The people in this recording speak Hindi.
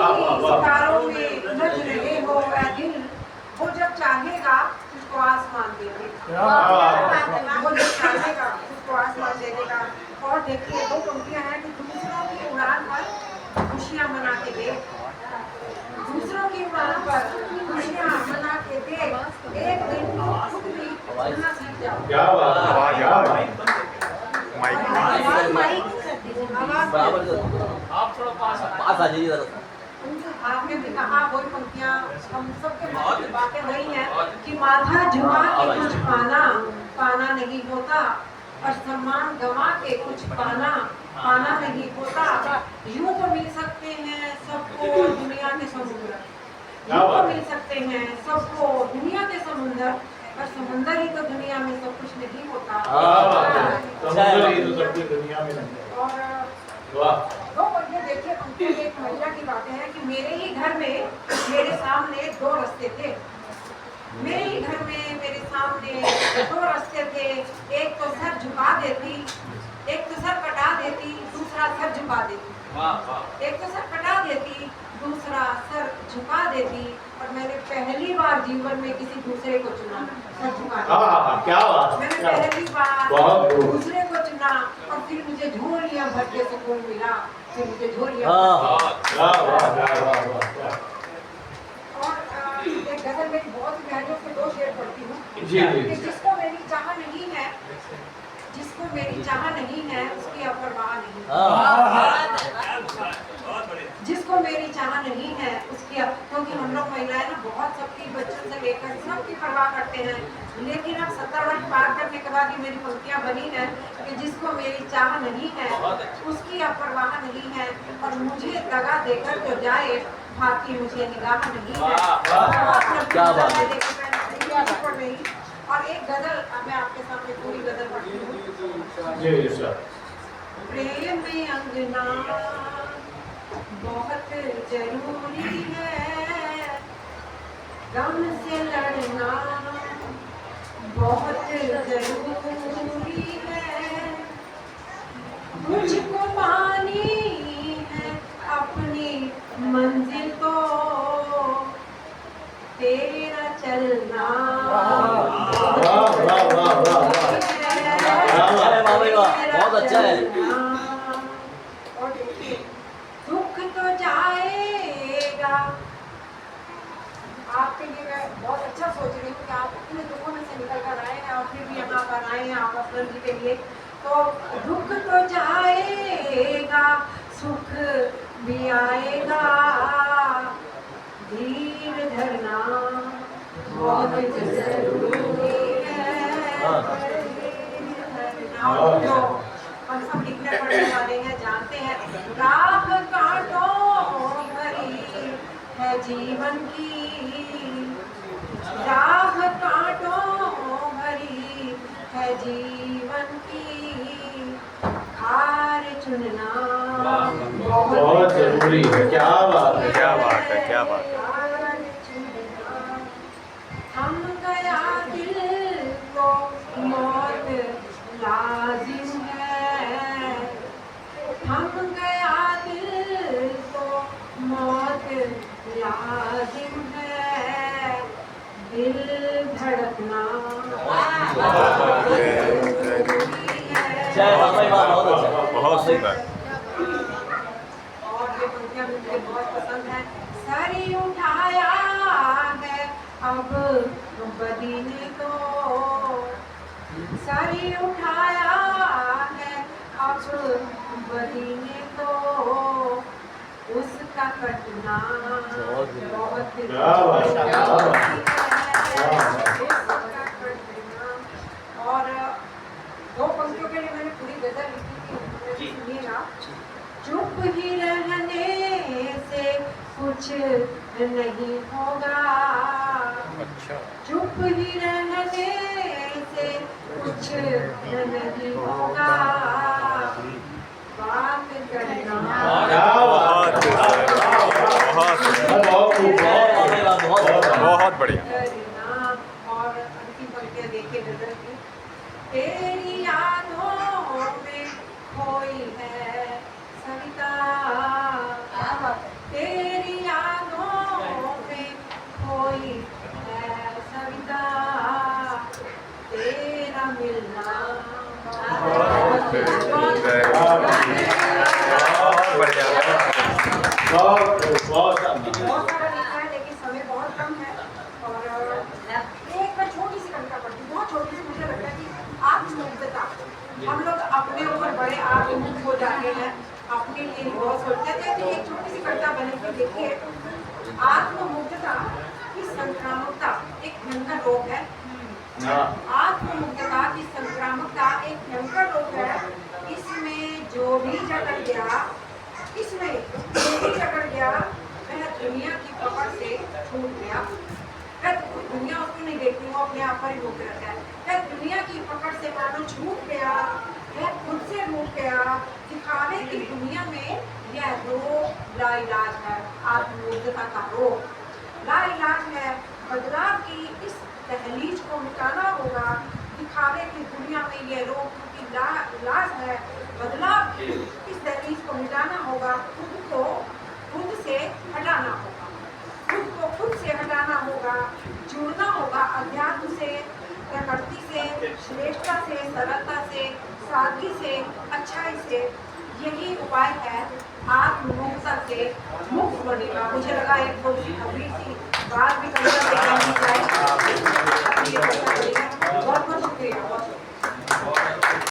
सितारों में उलझ रहे हो ऐ दिल, वो जब चाहेगा तुझको आसमान दे देगा, वो जब चाहेगा तुझको आसमान दे देगा। और देखिए दो पंक्तियां हैं कि दूसरों की उड़ान पर खुशियां मना के दे, दूसरों की उड़ान पर खुशियां मना के दे, एक दिन खुद भी उड़ना सीख जाओ। क्या बात है, आप थोड़ा पास आ जाइए। आपने भी कहा वही पंक्तियां हम सबके मन की बातें वही हैं कि माथा झुका के कुछ पाना पाना नहीं होता, और सम्मान गंवा के कुछ पाना पाना नहीं होता। यूं तो मिल सकते हैं सबको दुनिया के समुद्र, यूं तो मिल सकते हैं सबको दुनिया के समुद्र, पर समुद्र ही तो दुनिया में सब कुछ नहीं होता। समुद्र ही तो सब कुछ दुनिया में नहीं है। और दो बच्चे देखिए, उनके एक महिला की बातें हैं कि मेरे ही घर में मेरे सामने दो रास्ते थे, मेरे ही घर में मेरे सामने दो रास्ते थे, एक तो सर झुका देती, एक तो सर कटा देती, दूसरा सर झुका देती। एक तो सर कटा देती, दूसरा सर झुका देती, और मैंने पहली बार जीवन में किसी दूसरे को चुना, सर झुका देती। क्या बात, मैंने पहली बार दूसरे को चुना, और फिर मुझे झोलियां भर के सुकून मिला, फिर मुझे झोलियां। और एक गजल मेरी बहुत ही महंगे से दो शेर पढ़ती हूँ कि जिसको मेरी चाह नहीं है, जिसको मेरी चाह नहीं है उसकी अपरवाह नहीं, जिसको मेरी चाह नहीं है उसकी, क्योंकि हम लोग महिलाएं ना बहुत सबकी बच्चों से लेकर सबकी परवाह करते हैं, लेकिन अब 70 वर्ष पार करने के बाद ये मेरी पंक्तियां बनी हैं कि जिसको मेरी चाह नहीं है उसकी अपरवाह नहीं है, और मुझे दगा देकर तो जाए बाकी मुझे निगाह नहीं है। क्या बात है। और एक गजल मैं आपके सामने पूरी गजल पढ़ती हूँ। प्रेम में अंगना बहुत जरूरी है, गम से लड़ना बहुत जरूरी है, मुझको पानी है अपनी मंजिल को तेरा चलना बहुत अच्छा है। और देखिए दुख तो जाएगा, आपके लिए मैं बहुत अच्छा सोच रही हूँ कि आप अपने दुखों में से निकल कर आए हैं और फिर भी यहाँ पर आए हैं आप असलम जी के लिए। तो दुख तो जाएगा, सुख भी आएगा, धीर धरना बहुत जरूरी है। जो हम सब लिखने पढ़ने वाले हैं जानते हैं, राह कांटों भरी है जीवन की, राह कांटों भरी है जीवन की, हार चुनना बहुत जरूरी है। क्या बात है, क्या बात है, क्या बात है। हम गया दिल को मौत लाजिम है, हम गया दिल को मौत लाजिम है, दिल धड़कना बहुत सुंदर। और ये पंक्तियां मुझे बहुत पसंद है। सरी उठाया है अब बदी ने तो, सरी उठाया है अब बदी ने तो, उसका कटना बहुत उसका कटना। और दो पंक्तियों के लिए मैंने पूरी गजल लिखी थी, सुनिएगा। चुप ही रहने से कुछ नहीं होगा, चुप ही रहने से कुछ नहीं होगा, बात करना बहुत बढ़िया। करना। और अंतिम पंक्तियां देखिए गजल की, तेरी यादों में खोई है सविता, तेरी बहुत बढ़िया बहुत बहुत सारा लिखा है लेकिन समय बहुत कम है और एक मैं छोटी सी कविता पढ़ती हूँ, बहुत छोटी सी। मुझे लगता है कि आत्ममुग्धता, हम लोग अपने ऊपर बड़े आत्ममुग्ध हो जाते हैं, अपने लिए ही बहुत सोचते थे। तो एक छोटी सी कविता बने के देखिए, आत्ममुग्धता की संक्रामकता एक भयंकर रोग है। आत्ममुग्धता की संक्रामकता एक भयंकर रोग है। इसमें जो भी जकड़ गया, इसमें जो भी जकड़ गया वह दुनिया की पकड़ से छूट गया। वह दुनिया उसको नहीं देखती, वो अपने आप पर ही मुक्त रहता है। वह दुनिया की पकड़ से मानो छूट गया, वह खुद से रूठ गया। दिखावे की दुनिया में यह रोग लाइलाज है। आत्ममुग्धता का रोग लाइलाज है। बदलाव की इस दहलीज को मिटाना होगा। दिखावे की दुनिया में यह रोग क्योंकि लाज है। बदलाव की इस दहलीज को मिटाना होगा। खुद को खुद से हटाना होगा। खुद को खुद से हटाना होगा। जुड़ना होगा अध्यात्म से, प्रकृति से, श्रेष्ठता से, सरलता से, सादगी से, अच्छाई से। यही उपाय है आत्ममुग्धता से मुक्त होने का। मुझे लगा एक थोड़ी सी बात भी करनी चाहिए।